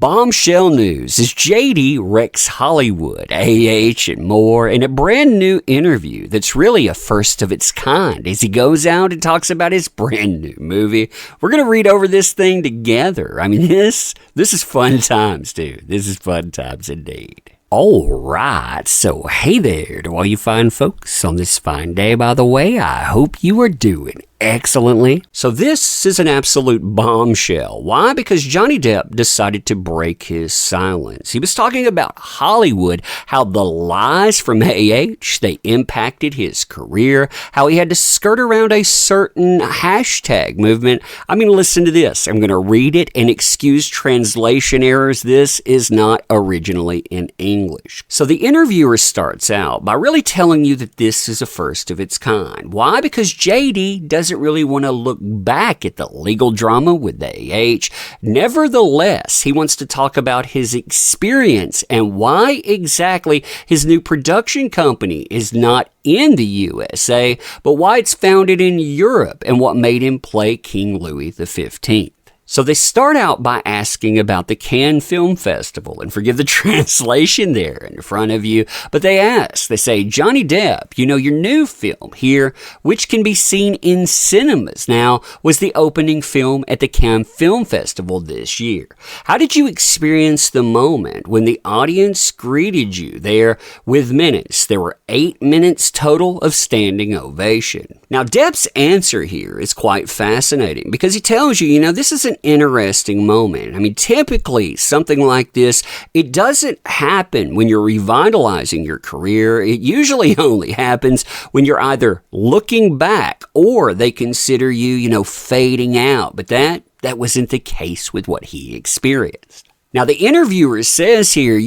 Bombshell news is JD wrecks Hollywood, and more in a brand new interview that's really a first of its kind as he goes out and talks about his brand new movie. We're going to read over this thing together. I mean, this is fun times, dude. This is fun times indeed. All right, so hey there to all you fine folks on this fine day. By the way, I hope you are doing excellently. So this is an absolute bombshell. Why? Because Johnny Depp decided to break his silence. He was talking about Hollywood, how the lies from they impacted his career, how he had to skirt around a certain hashtag movement. I mean, listen to this. I'm going to read it and excuse translation errors. This is not originally in English. So the interviewer starts out by really telling you that this is a first of its kind. Why? Because JD doesn't really want to look back at the legal drama with the Nevertheless, he wants to talk about his experience and why exactly his new production company is not in the USA, but why it's founded in Europe and what made him play King Louis XV. So they start out by asking about the Cannes Film Festival, and forgive the translation there in front of you, but they say, Johnny Depp, your new film here, which can be seen in cinemas now, was the opening film at the Cannes Film Festival this year. How did you experience the moment when the audience greeted you there with minutes? There were 8 minutes total of standing ovation. Now, Depp's answer here is quite fascinating because he tells you, this is an interesting moment. I mean, typically something like this, it doesn't happen when you're revitalizing your career. It usually only happens when you're either looking back or they consider you, fading out. But that wasn't the case with what he experienced. Now, the interviewer says here,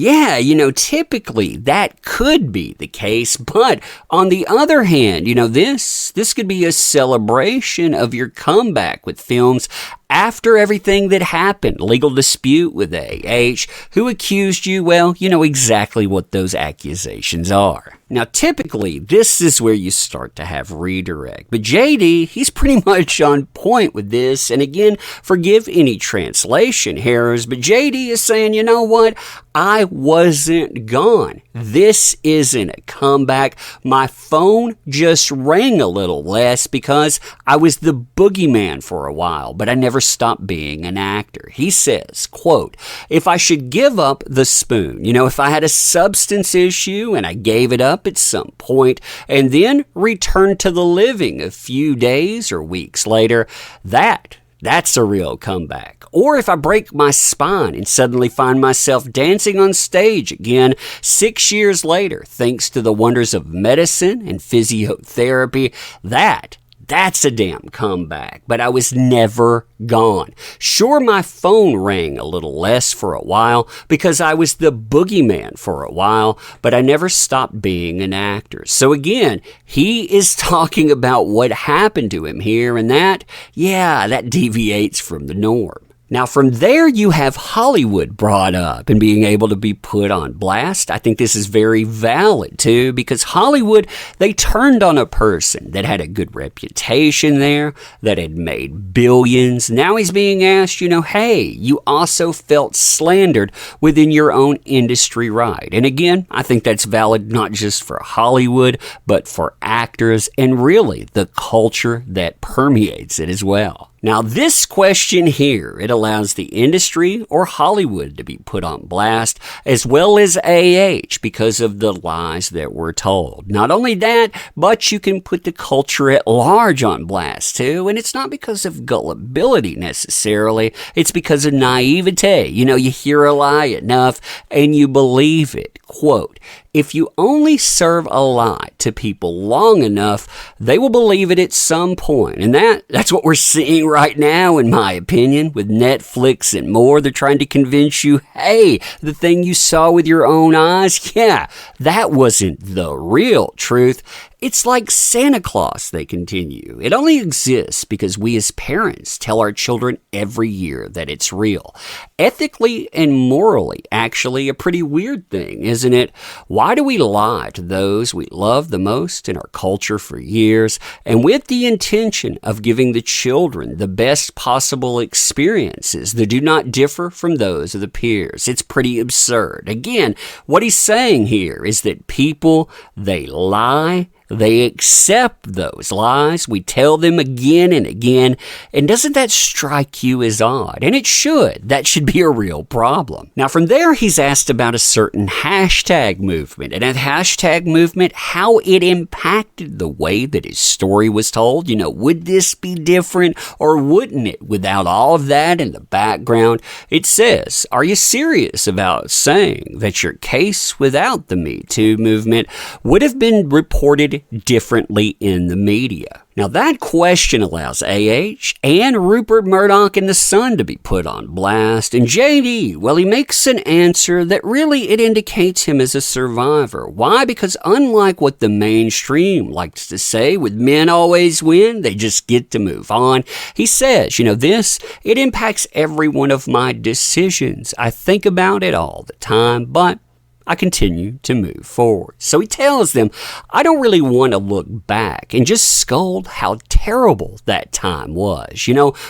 typically that could be the case, but on the other hand, this could be a celebration of your comeback with films after everything that happened, legal dispute with who accused you, well, you know exactly what those accusations are. Now, typically, this is where you start to have redirect. But JD, he's pretty much on point with this. And again, forgive any translation errors, but JD is saying, you know what? I wasn't gone. This isn't a comeback. My phone just rang a little less because I was the boogeyman for a while, but I never stopped being an actor. He says, quote, if I should give up the spoon, if I had a substance issue and I gave it up at some point and then returned to the living a few days or weeks later, that's a real comeback. Or if I break my spine and suddenly find myself dancing on stage again 6 years later, thanks to the wonders of medicine and physiotherapy, that's a damn comeback. But I was never gone. Sure, my phone rang a little less for a while because I was the boogeyman for a while, but I never stopped being an actor. So again, he is talking about what happened to him here, and that deviates from the norm. Now, from there, you have Hollywood brought up and being able to be put on blast. I think this is very valid, too, because Hollywood, they turned on a person that had a good reputation there, that had made billions. Now he's being asked, hey, you also felt slandered within your own industry, right? And again, I think that's valid not just for Hollywood, but for actors and really the culture that permeates it as well. Now, this question here, it allows the industry or Hollywood to be put on blast, as well as because of the lies that were told. Not only that, but you can put the culture at large on blast, too. And it's not because of gullibility, necessarily. It's because of naivete. You hear a lie enough, and you believe it. Quote, if you only serve a lie to people long enough, they will believe it at some point. And that's what we're seeing right now, in my opinion, with Netflix and more. They're trying to convince you, hey, the thing you saw with your own eyes, that wasn't the real truth. It's like Santa Claus, they continue. It only exists because we as parents tell our children every year that it's real. Ethically and morally, actually, a pretty weird thing, isn't it? Why do we lie to those we love the most in our culture for years, and with the intention of giving the children the best possible experiences that do not differ from those of the peers? It's pretty absurd. Again, what he's saying here is that people, they lie. They accept those lies. We tell them again and again. And doesn't that strike you as odd? And it should. That should be a real problem. Now, from there, he's asked about a certain hashtag movement. And that hashtag movement, how it impacted the way that his story was told. Would this be different or wouldn't it without all of that in the background? It says, are you serious about saying that your case without the Me Too movement would have been reported differently in the media? Now, that question allows AH and Rupert Murdoch and the Sun to be put on blast. And JD, well, he makes an answer that really it indicates him as a survivor. Why? Because unlike what the mainstream likes to say, with men always win, they just get to move on. He says, it impacts every one of my decisions. I think about it all the time, but I continue to move forward. So he tells them, I don't really want to look back and just scold how terrible that time was.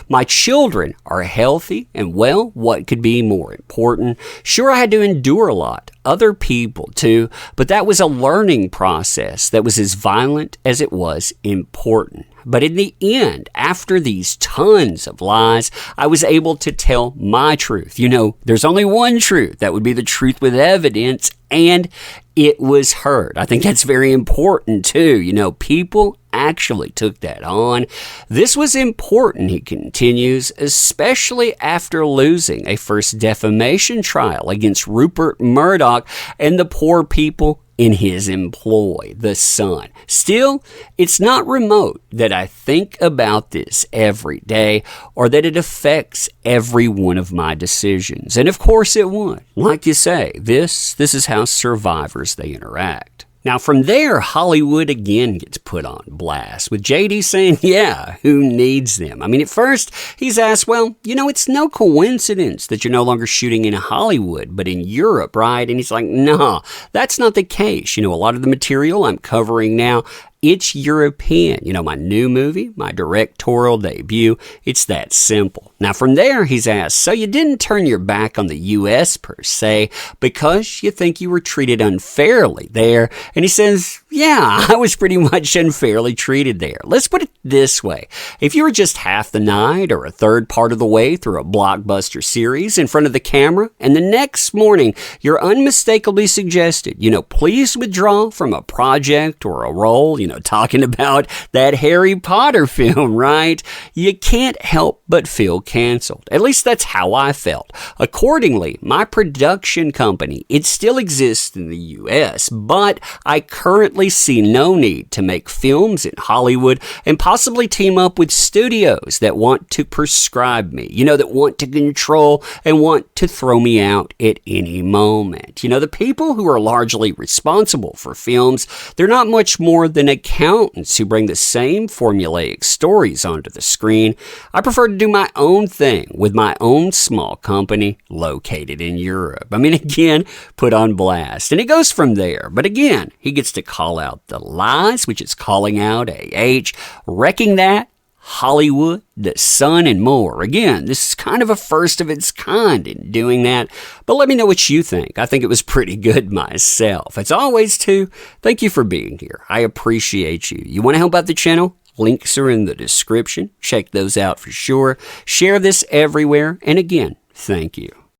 My children are healthy and well, what could be more important? Sure, I had to endure a lot. Other people too, but that was a learning process that was as violent as it was important. But in the end, after these tons of lies, I was able to tell my truth. There's only one truth. That would be the truth with evidence, and it was heard. I think that's very important too. People actually took that on. This was important, he continues, especially after losing a first defamation trial against Rupert Murdoch and the poor people in his employ, the Sun. Still, it's not remote that I think about this every day or that it affects every one of my decisions. And of course it would. Like you say, this is how survivors, they interact. Now, from there, Hollywood again gets put on blast, with JD saying, yeah, who needs them? At first, he's asked, well, it's no coincidence that you're no longer shooting in Hollywood, but in Europe, right? And he's like, no, that's not the case. A lot of the material I'm covering now, it's European. My new movie, my directorial debut, it's that simple. Now, from there, he's asked, so you didn't turn your back on the U.S. per se because you think you were treated unfairly there? And he says, yeah, I was pretty much unfairly treated there. Let's put it this way. If you were just half the night or a third part of the way through a blockbuster series in front of the camera, and the next morning you're unmistakably suggested, please withdraw from a project or a role, talking about that Harry Potter film, right? You can't help but feel canceled. At least that's how I felt. Accordingly, my production company, it still exists in the U.S., but I currently see no need to make films in Hollywood and possibly team up with studios that want to prescribe me, that want to control and want to throw me out at any moment. The people who are largely responsible for films, they're not much more than accountants who bring the same formulaic stories onto the screen. I prefer to do my own thing with my own small company located in Europe. Again, put on blast. And it goes from there. But again, he gets to call out the lies, which is calling out AH, wrecking that, Hollywood, the Sun, and more. Again, this is kind of a first of its kind in doing that, but let me know what you think. I think it was pretty good myself. As always, too, thank you for being here. I appreciate you. You want to help out the channel? Links are in the description. Check those out for sure. Share this everywhere, and again, thank you.